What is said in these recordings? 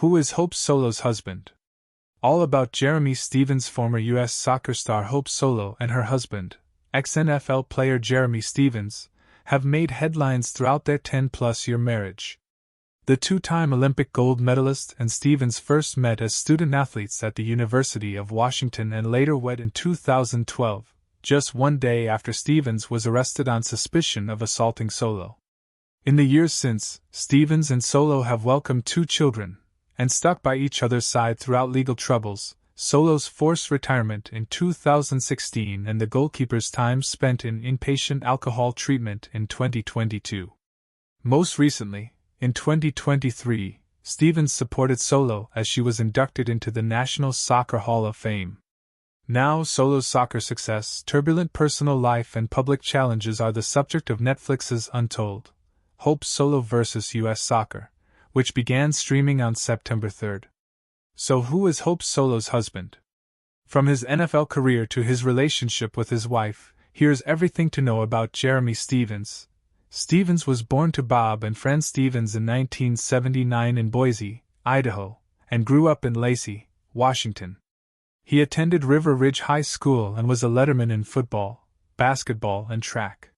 Who is Hope Solo's husband? All about Jerramy Stevens. Former U.S. soccer star Hope Solo and her husband, ex-NFL player Jerramy Stevens, have made headlines throughout their 10-plus-year marriage. The two-time Olympic gold medalist and Stevens first met as student-athletes at the University of Washington and later wed in 2012, just one day after Stevens was arrested on suspicion of assaulting Solo. In the years since, Stevens and Solo have welcomed 2 children, and stuck by each other's side throughout legal troubles, Solo's forced retirement in 2016 and the goalkeeper's time spent in inpatient alcohol treatment in 2022. Most recently, in 2023, Stevens supported Solo as she was inducted into the National Soccer Hall of Fame. Now Solo's soccer success, turbulent personal life and public challenges are the subject of Netflix's Untold, Hope Solo vs. U.S. Soccer, which began streaming on September 3rd. So who is Hope Solo's husband? From his NFL career to his relationship with his wife, here's everything to know about Jerramy Stevens. Stevens was born to Bob and Fran Stevens in 1979 in Boise, Idaho, and grew up in Lacey, Washington. He attended River Ridge High School and was a letterman in football, basketball, and track.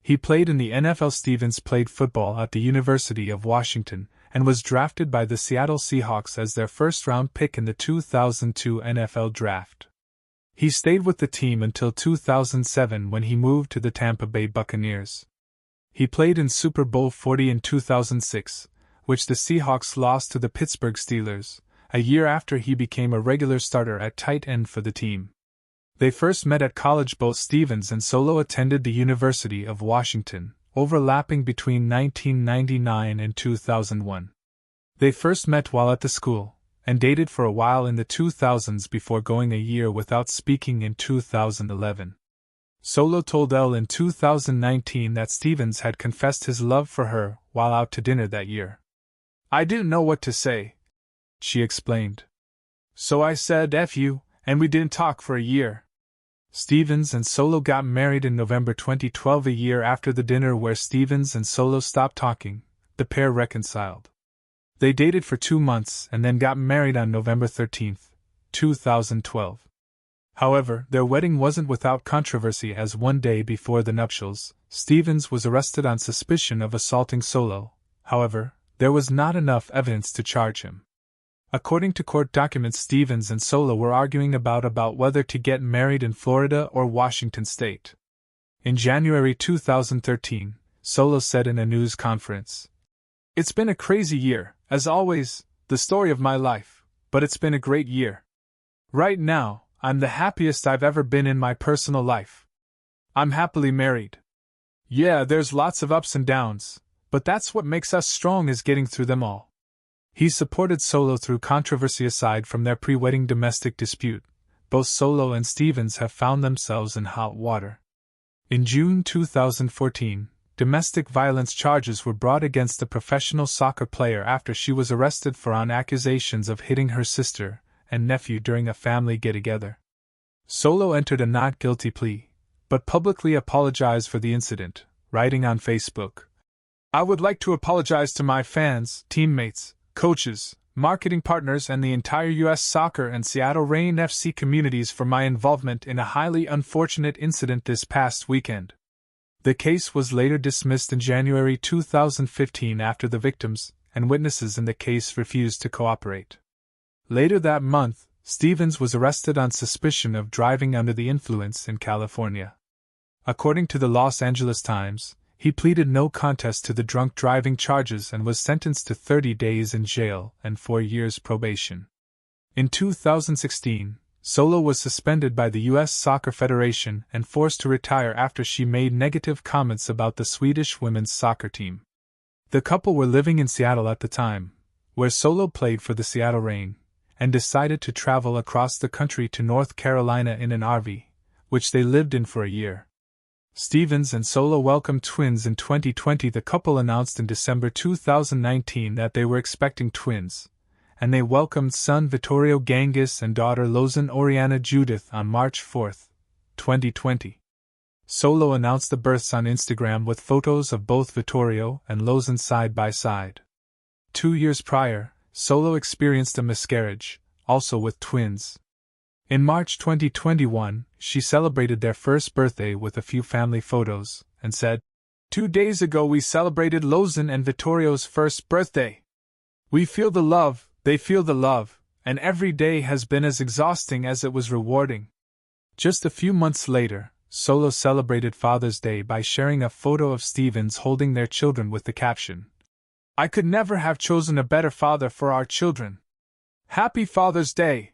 He played in the NFL. Stevens played football at the University of Washington and was drafted by the Seattle Seahawks as their first-round pick in the 2002 NFL Draft. He stayed with the team until 2007 when he moved to the Tampa Bay Buccaneers. He played in Super Bowl 40 in 2006, which the Seahawks lost to the Pittsburgh Steelers, a year after he became a regular starter at tight end for the team. They first met at college. Both Stevens and Solo attended the University of Washington, overlapping between 1999 and 2001. They first met while at the school, and dated for a while in the 2000s before going a year without speaking in 2011. Solo told Elle in 2019 that Stevens had confessed his love for her while out to dinner that year. "I didn't know what to say," she explained. "So I said F you, and we didn't talk for a year." Stevens and Solo got married in November 2012, a year after the dinner where Stevens and Solo stopped talking. The pair reconciled. They dated for 2 months and then got married on November 13, 2012. However, their wedding wasn't without controversy as one day before the nuptials, Stevens was arrested on suspicion of assaulting Solo. However, there was not enough evidence to charge him. According to court documents, Stevens and Solo were arguing about whether to get married in Florida or Washington state. In January 2013, Solo said in a news conference, "It's been a crazy year, as always, the story of my life, but it's been a great year. Right now, I'm the happiest I've ever been in my personal life. I'm happily married. Yeah, there's lots of ups and downs, but that's what makes us strong, is getting through them all." He supported Solo through controversy. Aside from their pre-wedding domestic dispute, both Solo and Stevens have found themselves in hot water. In June 2014, domestic violence charges were brought against the professional soccer player after she was arrested on accusations of hitting her sister and nephew during a family get-together. Solo entered a not guilty plea, but publicly apologized for the incident, writing on Facebook, "I would like to apologize to my fans, teammates, coaches, marketing partners and the entire U.S. Soccer and Seattle Reign FC communities for my involvement in a highly unfortunate incident this past weekend." The case was later dismissed in January 2015 after the victims and witnesses in the case refused to cooperate. Later that month, Stevens was arrested on suspicion of driving under the influence in California. According to the Los Angeles Times, he pleaded no contest to the drunk driving charges and was sentenced to 30 days in jail and 4 years probation. In 2016, Solo was suspended by the U.S. Soccer Federation and forced to retire after she made negative comments about the Swedish women's soccer team. The couple were living in Seattle at the time, where Solo played for the Seattle Reign, and decided to travel across the country to North Carolina in an RV, which they lived in for a year. Stevens and Solo welcomed twins in 2020. The couple announced in December 2019 that they were expecting twins, and they welcomed son Vittorio Genghis and daughter Lozan Oriana Judith on March 4, 2020. Solo announced the births on Instagram with photos of both Vittorio and Lozan side by side. 2 years prior, Solo experienced a miscarriage, also with twins. In March 2021, she celebrated their first birthday with a few family photos, and said, "2 days ago we celebrated Lozan and Vittorio's first birthday. We feel the love, they feel the love, and every day has been as exhausting as it was rewarding." Just a few months later, Solo celebrated Father's Day by sharing a photo of Stevens holding their children with the caption, "I could never have chosen a better father for our children. Happy Father's Day!"